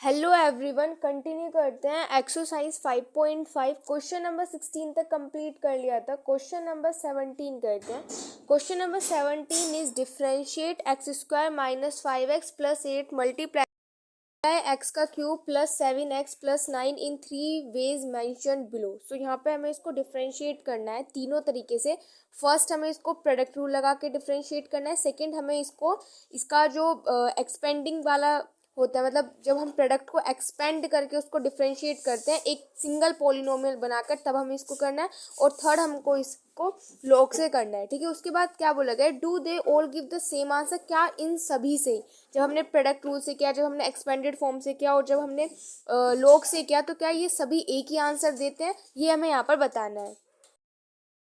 Hello everyone, continue करते हैं। Exercise 5.5 question number 16 तक कंप्लीट कर लिया था। क्वेश्चन नंबर 17 करते हैं। Question number 17 is differentiate x square minus 5x plus 8 multiply x का क्यूब प्लस 7x प्लस 9 इन 3 वेज मैंशनड बिलो। सो यहाँ पे हमें इसको डिफरेंशिएट करना है तीनों तरीके से। फर्स्ट हमें इसको प्रोडक्ट रूल लगा के डिफरेंशिएट करना है। सेकंड हमें इसका जो एक्सपेंडिंग वाला होता है, मतलब जब हम प्रोडक्ट को एक्सपेंड करके उसको डिफरेंशिएट करते हैं एक सिंगल पॉलिनोमियल बनाकर, तब हमें इसको करना है। और थर्ड हमको इसको लॉग से करना है। ठीक है, उसके बाद क्या बोला गया, do they all give the same answer. क्या इन सभी से, जब हमने प्रोडक्ट रूल से किया, जब हमने एक्सपेंडेड फॉर्म से किया और जब हमने लॉग से किया, तो क्या ये सभी एक ही आंसर देते हैं, ये हमें यहाँ पर बताना है।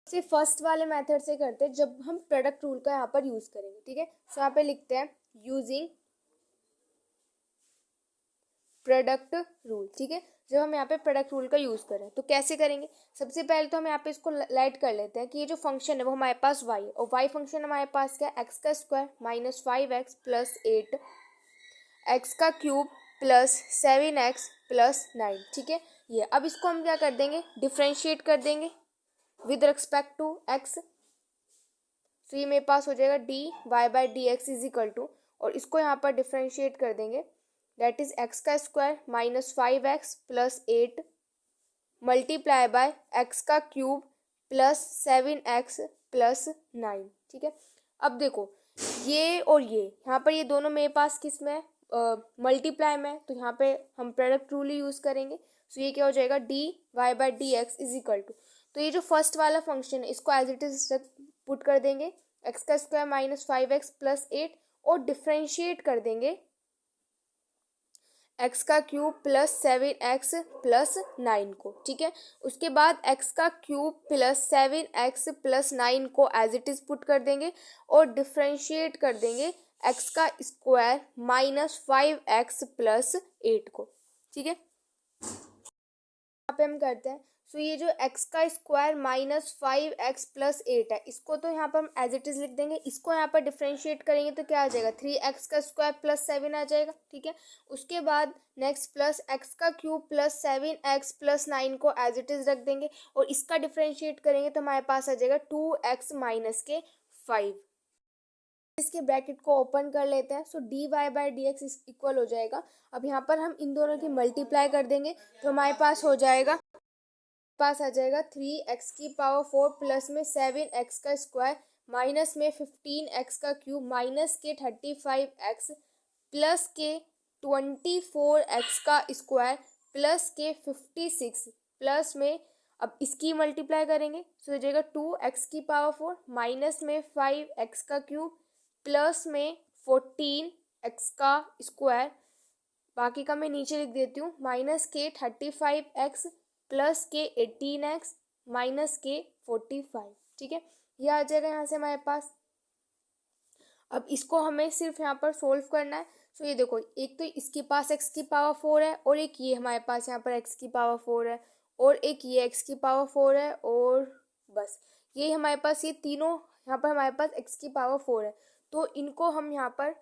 से फर्स्ट वाले मेथड से करते हैं, जब हम प्रोडक्ट रूल का यहाँ पर यूज करेंगे। ठीक है, तो यहाँ पे लिखते हैं यूजिंग प्रोडक्ट रूल। ठीक है, जब हम यहाँ पे प्रोडक्ट रूल का यूज़ करें तो कैसे करेंगे। सबसे पहले तो हम यहाँ पे इसको लाइट कर लेते हैं कि ये जो फंक्शन है वो हमारे पास y है, और y फंक्शन हमारे पास क्या है, एक्स का square minus 5x plus 8 x का क्यूब प्लस 7x प्लस 9। ठीक है, ये अब इसको हम क्या कर देंगे, डिफ्रेंशिएट कर देंगे विद रिस्पेक्ट टू x। तो ये मेरे पास हो जाएगा D Y by D x is equal to, और इसको यहाँ पर डिफ्रेंशिएट कर देंगे, दैट इज एक्स का square minus 5x plus 8 multiply by X का क्यूब प्लस 7x प्लस 9। ठीक है, अब देखो ये और ये यहाँ पर ये दोनों मेरे पास किस में मल्टीप्लाई में, तो यहाँ पे हम प्रोडक्ट रूल ही यूज़ करेंगे। सो ये क्या हो जाएगा, D Y by D x is equal to, तो ये जो फर्स्ट वाला फंक्शन है इसको एज इट इज पुट कर देंगे, एक्स का स्क्वायर माइनस 5x प्लस 8, और डिफ्रेंशिएट कर देंगे एक्स का क्यूब प्लस 7x प्लस 9 को। ठीक है, उसके बाद एक्स का क्यूब प्लस 7x प्लस 9 को एज इट इज पुट कर देंगे और डिफ्रेंशिएट कर देंगे एक्स का स्क्वायर माइनस 5x प्लस 8 को। ठीक है, यहाँ पे हम करते हैं। सो ये जो x का स्क्वायर माइनस 5x प्लस 8 है, इसको तो यहाँ पर हम एज इट इज लिख देंगे। इसको यहाँ पर डिफ्रेंशिएट करेंगे तो क्या आ जाएगा, 3x का स्क्वायर प्लस 7 आ जाएगा। ठीक है, उसके बाद नेक्स्ट प्लस x का क्यूब प्लस 7x प्लस 9 को एज इट इज रख देंगे, और इसका डिफ्रेंशिएट करेंगे तो हमारे पास आ जाएगा 2x माइनस के 5। इसके ब्रैकेट को ओपन कर लेते हैं। So d Y by D x equal हो जाएगा। अब यहाँ पर हम इन दोनों की मल्टीप्लाई कर देंगे तो हमारे पास हो जाएगा, पास आ जाएगा 3x की पावर 4 प्लस में 7x का स्क्वायर माइनस में 15x का क्यूब माइनस के 35x प्लस के 24x का स्क्वायर प्लस के 56 प्लस में, अब इसकी मल्टीप्लाई करेंगे तो हो जाएगा 2x की पावर 4 माइनस में 5x का क्यूब प्लस में 14x का स्क्वायर, बाकी का मैं नीचे लिख देती हूँ, माइनस के 35x प्लस के 18x माइनस के 45। ठीक है, ये आ जाएगा यहाँ से हमारे पास। अब इसको हमें सिर्फ यहाँ पर सोल्व करना है। सो ये देखो, एक तो इसके पास x की पावर 4 है, और एक ये हमारे पास यहाँ पर x की पावर 4 है, और एक ये x की पावर 4 है, और बस ये हमारे पास, ये तीनों यहाँ पर हमारे पास x की पावर 4 है। तो इनको हम यहाँ पर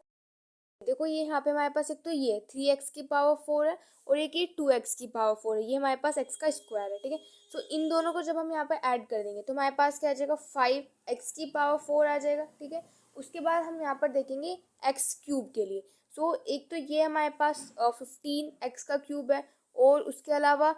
देखो, ये यहाँ पे हमारे पास एक तो ये 3x की पावर 4 है, और एक ये 2x की पावर 4 है, ये हमारे पास x का स्क्वायर है। ठीक है, तो इन दोनों को जब हम यहाँ पे ऐड कर देंगे तो हमारे पास क्या आ जाएगा, 5x की पावर 4 आ जाएगा। ठीक है, उसके बाद हम यहाँ पर देखेंगे x क्यूब के लिए। सो एक तो ये हमारे पास 15x का क्यूब है, और उसके अलावा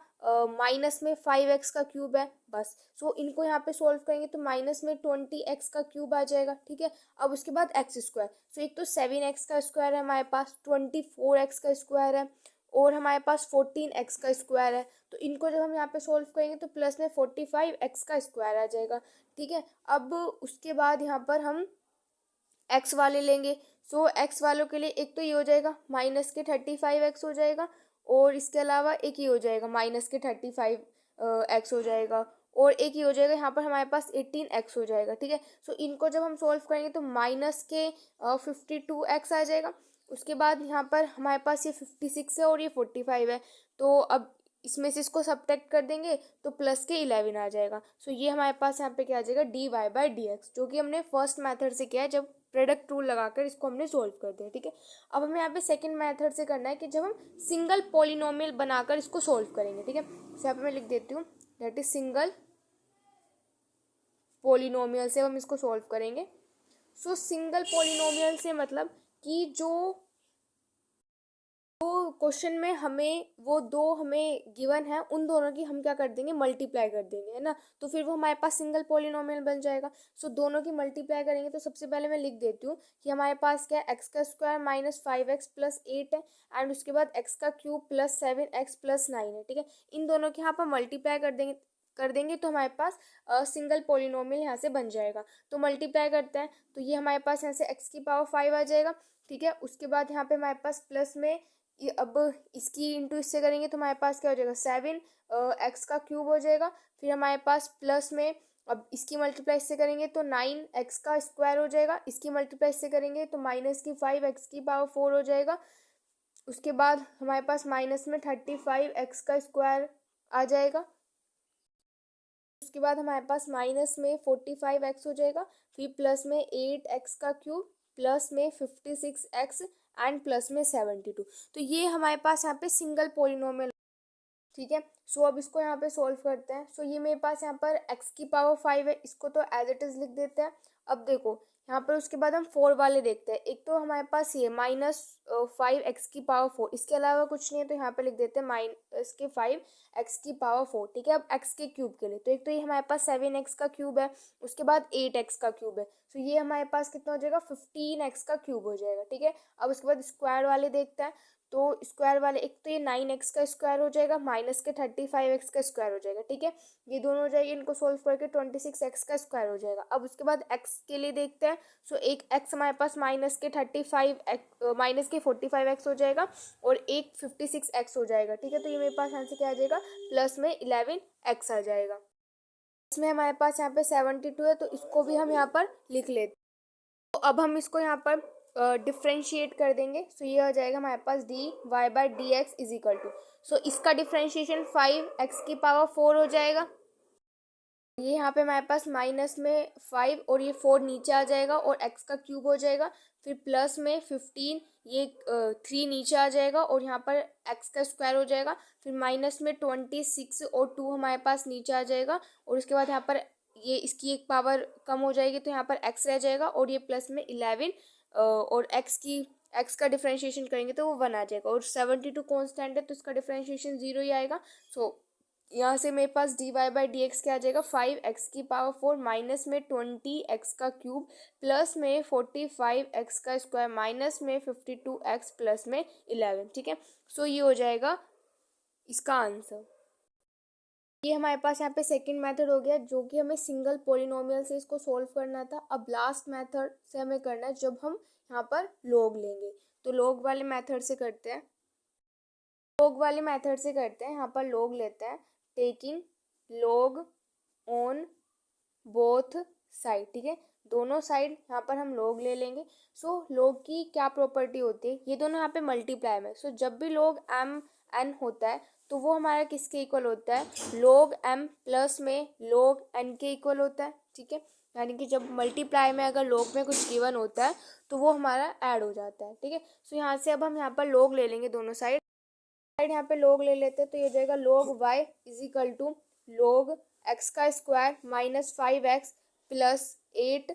माइनस में 5x का क्यूब है बस। सो इनको यहाँ पे सॉल्व करेंगे तो माइनस में 20x का क्यूब आ जाएगा। ठीक है, अब उसके बाद एक्स स्क्वायर। सो एक तो 7x का स्क्वायर है हमारे पास, 24x का स्क्वायर है, और हमारे पास 14x का स्क्वायर है। तो इनको जब हम यहाँ पे सॉल्व करेंगे तो प्लस में 45x का स्क्वायर आ जाएगा। ठीक है, अब उसके बाद यहाँ पर हम एक्स वाले लेंगे। सो एक्स वालों के लिए एक तो ये हो जाएगा माइनस के 35x हो जाएगा, और इसके अलावा एक ये हो जाएगा माइनस के 35x हो जाएगा, और एक ये हो जाएगा यहाँ पर हमारे पास 18x हो जाएगा। ठीक है, सो इनको जब हम सॉल्व करेंगे तो माइनस के 52x आ जाएगा। उसके बाद यहाँ पर हमारे पास ये 56 है और ये 45 है, तो अब इसमें से इसको सब्ट्रैक्ट कर देंगे तो प्लस के 11 आ जाएगा। सो ये हमारे पास यहाँ पे क्या आ जाएगा, D Y by D X, जो कि हमने फर्स्ट मेथड से किया है जब प्रोडक्ट रूल लगाकर इसको हमने सोल्व कर दिया, ठीक है। अब हमें यहाँ पे सेकंड मेथड से करना है कि जब हम सिंगल पॉलिनोमियल बनाकर इसको सोल्व करेंगे, ठीक है। तो यहाँ पे मैं लिख देती हूँ दैट इज सिंगल पॉलिनोमियल से हम इसको सोल्व करेंगे। सो सिंगल पॉलिनोमियल से मतलब कि जो क्वेश्चन में हमें वो दो हमें गिवन है, उन दोनों की हम क्या कर देंगे, मल्टीप्लाई कर देंगे, है ना। तो फिर वो हमारे पास सिंगल पॉलिनोमियल बन जाएगा। सो दोनों की मल्टीप्लाई करेंगे तो सबसे पहले मैं लिख देती हूँ कि हमारे पास क्या है, एक्स का स्क्वायर माइनस 5x प्लस 8 है, एंड उसके बाद एक्स का क्यूब प्लस 7x प्लस 9 है, ठीक है। इन दोनों के यहाँ पर मल्टीप्लाई कर देंगे तो हमारे पास सिंगल पॉलिनोमियल यहाँ से बन जाएगा। तो मल्टीप्लाई करते हैं तो ये हमारे पास यहाँ से x की पावर 5 आ जाएगा, ठीक है। उसके बाद यहाँ पे हमारे पास प्लस में ये अब इसकी इंटू इससे करेंगे तो हमारे पास क्या हो जाएगा, 7 एक्स का क्यूब हो जाएगा। फिर हमारे पास प्लस में अब इसकी मल्टीप्लाई इससे करेंगे तो 9 एक्स का स्क्वायर हो जाएगा। इसकी मल्टीप्लाई इससे करेंगे तो माइनस की 5 एक्स की पावर 4 हो जाएगा। उसके बाद हमारे पास माइनस में 35 एक्स का स्क्वायर आ जाएगा। उसके बाद हमारे पास माइनस में 45 एक्स हो जाएगा। फिर प्लस में 8 एक्स का क्यूब प्लस में 56 एक्स एंड प्लस में 72। तो ये हमारे पास यहाँ पे सिंगल पॉलिनोमियल, ठीक है। सो अब इसको यहाँ पे सोल्व करते हैं। सो ये मेरे पास यहाँ पर x की पावर 5 है, इसको तो एज इट इज लिख देते हैं। अब देखो यहाँ पर उसके बाद हम 4 वाले देखते हैं। एक तो हमारे पास ये माइनस 5x की पावर 4, इसके अलावा कुछ नहीं है तो यहाँ पे लिख देते हैं माइनस के 5x की पावर 4, ठीक है। अब x के क्यूब के लिए तो एक तो ये हमारे पास 7x का क्यूब है, उसके बाद 8x का क्यूब है। तो ये हमारे पास कितना हो जाएगा, 15x का क्यूब हो जाएगा, ठीक है। अब उसके बाद स्क्वायर वाले देखते हैं। तो स्क्वायर वाले एक तो ये 9x का स्क्वायर हो जाएगा माइनस के 35x का स्क्वायर हो जाएगा, ठीक है। ये दोनों हो जाएगी, इनको सोल्व करके 26x का स्क्वायर हो जाएगा। अब उसके बाद x के लिए देखते हैं। सो एक x हमारे पास माइनस के 45x हो जाएगा और एक 56x हो जाएगा, ठीक है। तो ये मेरे पास आंसर क्या आ जाएगा, प्लस में 11x आ जाएगा। इसमें हमारे पास यहाँ पे 72 है तो इसको भी हम यहाँ पर लिख लेते हैं। तो अब हम इसको यहाँ पर डिफ्रेंशिएट कर देंगे। सो ये हो जाएगा हमारे पास d Y by D x is equal to, so इसका डिफ्रेंशिएशन 5x की पावर 4 हो जाएगा। ये यहाँ पे हमारे पास माइनस में 5 और ये 4 नीचे आ जाएगा और x का क्यूब हो जाएगा। फिर प्लस में 15, ये 3 नीचे आ जाएगा और यहाँ पर x का स्क्वायर हो जाएगा। फिर माइनस में 26 और 2 हमारे पास नीचे आ जाएगा और उसके बाद यहाँ पर ये इसकी एक पावर कम हो जाएगी तो यहाँ पर x रह जाएगा और ये प्लस में 11 और x का डिफ्रेंशिएशन करेंगे तो वो 1 आ जाएगा और 72 कांस्टेंट है तो इसका डिफ्रेंशिएशन 0 ही आएगा। सो यहाँ से मेरे पास d Y by D x क्या आ जाएगा, 5x की पावर 4 माइनस में 20x का क्यूब प्लस में 45x का स्क्वायर माइनस में 52x प्लस में 11, ठीक है। सो ये हो जाएगा इसका आंसर। ये हमारे पास यहाँ पे सेकंड मेथड हो गया जो कि हमें सिंगल पॉलिनोमियल से इसको सोल्व करना था। अब लास्ट मेथड से हमें करना है जब हम यहाँ पर लॉग लेंगे। तो लॉग वाले मेथड से करते हैं, यहाँ पर लॉग लेते हैं, taking log on both side, ठीक है। दोनों साइड यहाँ पर हम लॉग ले लेंगे। सो लॉग की क्या प्रॉपर्टी होती है, ये दोनों यहाँ पे मल्टीप्लाई में। सो जब भी लॉग m n होता है तो वो हमारा किसके इक्वल होता है, log m प्लस में log n के इक्वल होता है, ठीक है। यानी कि जब मल्टीप्लाई में अगर log में कुछ गिवन होता है तो वो हमारा ऐड हो जाता है, ठीक है। सो यहाँ से अब हम यहाँ पर log ले लेंगे, दोनों साइड यहाँ पे log ले लेते हैं तो ये हो जाएगा log y is equal to log x का square minus 5x plus 8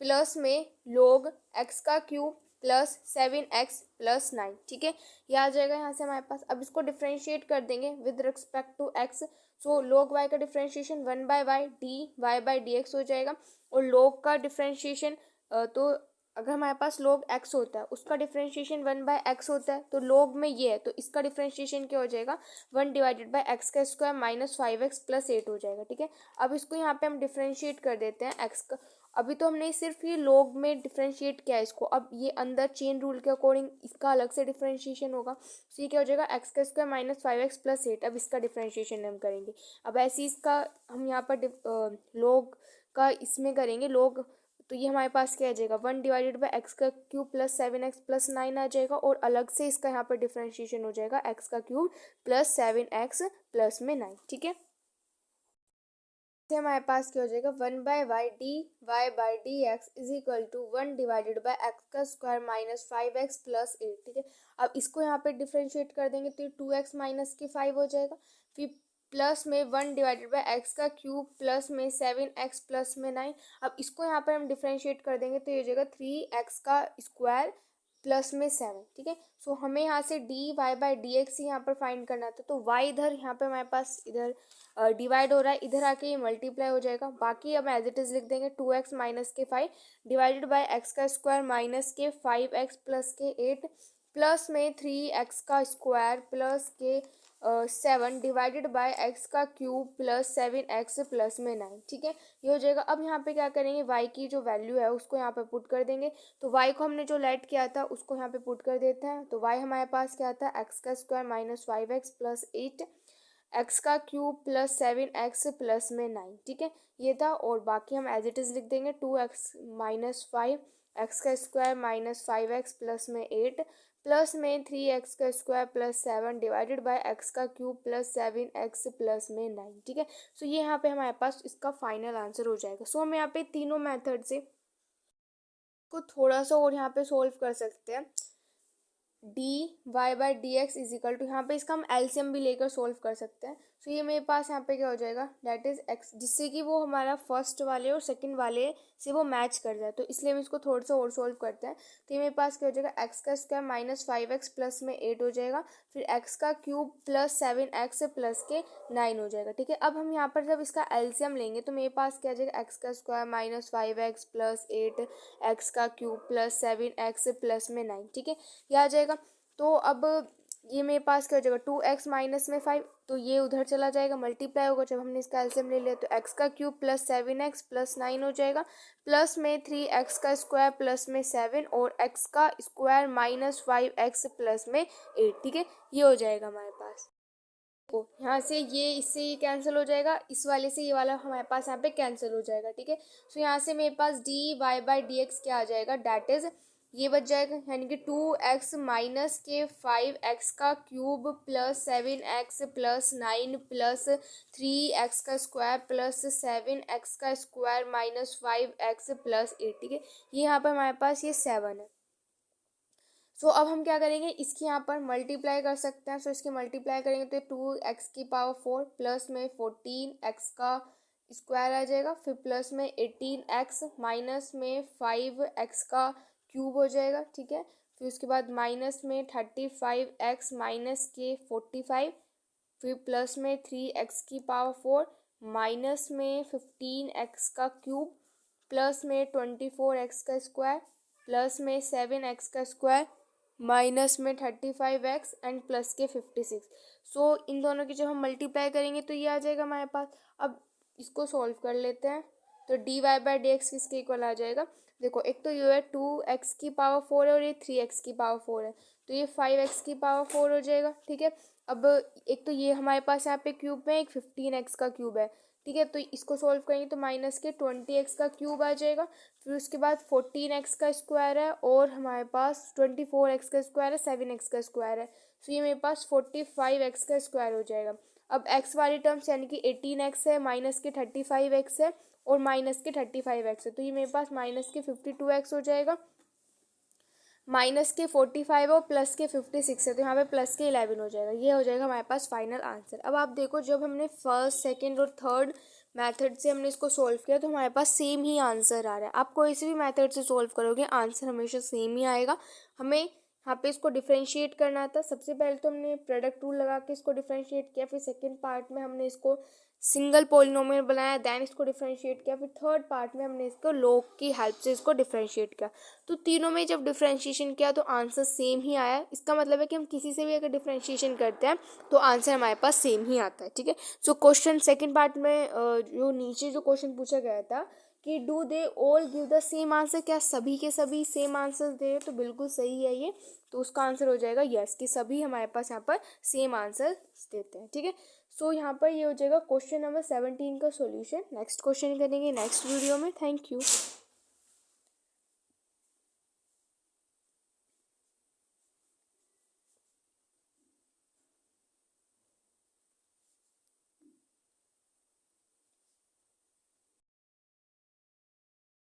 plus में log x का क्यूब प्लस 7x प्लस 9, ठीक है। ये आ जाएगा यहाँ से हमारे पास। अब इसको डिफ्रेंशिएट कर देंगे with respect to x। So log y का differentiation 1 by Y D Y by D X हो जाएगा और log का डिफ्रेंशिएशन तो अगर हमारे पास log x होता है उसका डिफ्रेंशिएशन 1 बाय एक्स होता है, तो log में ये है तो इसका डिफ्रेंशिएशन क्या हो जाएगा, 1 डिवाइडेड बाय एक्स का स्क्वायर माइनस 5x प्लस 8 हो जाएगा, ठीक है। अब इसको यहाँ पे हम डिफ्रेंशिएट कर देते हैं x का। अभी तो हमने सिर्फ ये log में डिफ्रेंशिएट किया है इसको, अब ये अंदर चेन रूल के अकॉर्डिंग इसका अलग से डिफ्रेंशिएशन होगा। तो ये क्या हो जाएगा, एक्स का स्क्वायर माइनस 5x प्लस 8। अब इसका डिफ्रेंशिएशन हम करेंगे। अब ऐसे इसका हम यहाँ पर log का इसमें करेंगे log, तो ये हमारे पास क्या आ जाएगा, 1 डिवाइडेड बाई एक्स का क्यूब प्लस 7x प्लस 9 आ जाएगा और अलग से इसका यहाँ पर डिफ्रेंशिएशन हो जाएगा एक्स का क्यूब प्लस 7x प्लस में 9, ठीक है। से हमारे पास क्या हो जाएगा 1/y dy by dx is equal to 1 divided by X का स्क्वायर माइनस 5x प्लस 8। ठीक है, अब इसको यहाँ पे डिफ्रेंशिएट कर देंगे तो ये 2x माइनस के 5 हो जाएगा। फिर प्लस में 1 डिवाइडेड बाई एक्स का क्यूब प्लस में 7x प्लस में 9। अब इसको यहाँ पर हम डिफ्रेंशिएट कर देंगे तो ये हो जाएगा 3x का स्क्वायर प्लस में 7। ठीक है, सो हमें यहाँ से dy बाई डी एक्स यहाँ पर फाइंड करना था, तो y इधर यहाँ पे हमारे पास इधर डिवाइड हो रहा है, इधर आके ये मल्टीप्लाई हो जाएगा। बाकी हम एज इट इज लिख देंगे 2x माइनस के 5 डिवाइडेड बाई एक्स का स्क्वायर माइनस के 5x प्लस के 8 प्लस में 3x का स्क्वायर प्लस के 7 डिवाइडेड बाय एक्स का क्यूब प्लस 7x प्लस में 9। ठीक है, ये हो जाएगा। अब यहाँ पे क्या करेंगे, y की जो वैल्यू है उसको यहाँ पे पुट कर देंगे, तो y को हमने जो लेट किया था उसको यहाँ पे पुट कर देते हैं। तो y हमारे पास क्या था, x का square minus 5x plus 8 x का क्यूब प्लस 7x प्लस में 9। ठीक है, ये था। और बाकी हम एज इट इज़ लिख देंगे 2x माइनस 5 एक्स का स्क्वायर माइनस 5x प्लस में 8 प्लस में 3x का square plus 7 divided by X का क्यूब प्लस 7x प्लस में 9। ठीक है, सो ये यहाँ पे हमारे पास इसका फाइनल आंसर हो जाएगा। सो हम यहाँ पे तीनों मेथड से को थोड़ा सा और यहाँ पे सोल्व कर सकते हैं। dy by D x is equal to, यहाँ पे इसका हम एलसीएम भी लेकर सोल्व कर सकते हैं। सो ये मेरे पास यहाँ पे क्या हो जाएगा, दैट इज x, जिससे कि वो हमारा फर्स्ट वाले और सेकंड वाले से वो मैच कर जाए, तो इसलिए हम इसको थोड़ा सा और सोल्व करते हैं। तो ये मेरे पास क्या हो जाएगा, x का स्क्वायर माइनस 5x प्लस में 8 हो जाएगा, फिर x का क्यूब प्लस 7x प्लस के 9 हो जाएगा। ठीक है, अब हम यहाँ पर जब इसका एलसीएम लेंगे तो मेरे पास क्या आ जाएगा, x का square minus 5x plus 8 x का क्यूब प्लस 7x प्लस में 9। ठीक है, ये आ जाएगा। तो अब ये मेरे पास क्या हो जाएगा, 2x माइनस में 5, तो ये उधर चला जाएगा, मल्टीप्लाई होगा जब हमने इसका एलसीएम ले लिया, तो x का क्यूब प्लस 7x प्लस 9 हो जाएगा, प्लस में 3x का स्क्वायर प्लस में 7 और x का स्क्वायर माइनस 5x प्लस में 8। ठीक है, ये हो जाएगा हमारे पास। तो यहाँ से ये इससे ये कैंसिल हो जाएगा, इस वाले से ये वाला हमारे पास यहाँ पे कैंसिल हो जाएगा। ठीक है, सो यहाँ से मेरे पास dy बाई डी एक्स क्या आ जाएगा, डैट इज ये बच जाएगा, यानी कि 2x माइनस के 5x का cube plus 7x plus 9 plus 3x का स्क्वायर प्लस 7x का स्क्वायर माइनस 5x प्लस 8। ठीक है, ये यहाँ पर हमारे पास ये 7 है। सो अब हम क्या करेंगे, इसकी यहाँ पर मल्टीप्लाई कर सकते हैं। सो इसकी मल्टीप्लाई करेंगे तो 2x की पावर 4 प्लस में 14x का स्क्वायर आ जाएगा, फिर प्लस में 18x माइनस में 5x का क्यूब हो जाएगा। ठीक है, फिर उसके बाद माइनस में 35x माइनस के 45, फिर प्लस में 3x की पावर 4 माइनस में 15x का क्यूब प्लस में 24x का स्क्वायर प्लस में 7x का स्क्वायर माइनस में 35x एंड प्लस के 56। सो इन दोनों की जब हम मल्टीप्लाई करेंगे तो ये आ जाएगा हमारे पास। अब इसको सॉल्व कर लेते हैं, तो dy बाई डी एक्स किसके इक्वल आ जाएगा, देखो एक तो ये है 2x की पावर 4 है और ये 3x की पावर 4 है, तो ये 5x की पावर 4 हो जाएगा। ठीक है, अब एक तो ये हमारे पास यहाँ पे क्यूब में एक 15x का क्यूब है। ठीक है, तो इसको सॉल्व करेंगे तो माइनस के 20x का क्यूब आ जाएगा, फिर उसके बाद 14x का स्क्वायर है और हमारे पास 24x का स्क्वायर है, 7x का स्क्वायर है, तो ये मेरे पास 45x का स्क्वायर हो जाएगा। अब x वाली टर्म्स यानी कि 18x है, माइनस के 35x है और माइनस के 35x है, तो ये मेरे पास माइनस के 52x हो जाएगा, माइनस के 45 और प्लस के 56 है, तो यहाँ पे प्लस के 11 हो जाएगा। ये हो जाएगा हमारे पास फाइनल आंसर। अब आप देखो, जब हमने फर्स्ट सेकंड और थर्ड मेथड से हमने इसको सॉल्व किया तो हमारे पास सेम ही आंसर आ रहा है। आप कोई से भी मेथड से सॉल्व करोगे आंसर हमेशा सेम ही आएगा। हमें यहाँ पे इसको डिफ्रेंशिएट करना था। सबसे पहले तो हमने प्रोडक्ट रूल लगा के इसको डिफ्रेंशिएट किया, फिर सेकेंड पार्ट में हमने इसको सिंगल पॉलिनोमियल बनाया, दैन इसको डिफ्रेंशिएट किया, फिर थर्ड पार्ट में हमने इसको लॉग की हेल्प से इसको डिफ्रेंशिएट किया। तो तीनों में जब डिफ्रेंशिएशन किया तो आंसर सेम ही आया। इसका मतलब है कि हम किसी से भी अगर डिफ्रेंशिएशन करते हैं तो आंसर हमारे पास सेम ही आता है। ठीक है, सो क्वेश्चन सेकेंड पार्ट में जो नीचे जो क्वेश्चन पूछा गया था कि do they all give the same answer, क्या सभी के सभी सेम आंसर दे, तो बिल्कुल सही है ये, तो उसका आंसर हो जाएगा यस, कि सभी हमारे पास यहाँ पर सेम आंसर देते हैं। ठीक है, सो यहाँ पर ये हो जाएगा क्वेश्चन नंबर 17 का सॉल्यूशन। नेक्स्ट क्वेश्चन करेंगे नेक्स्ट वीडियो में। Thank you.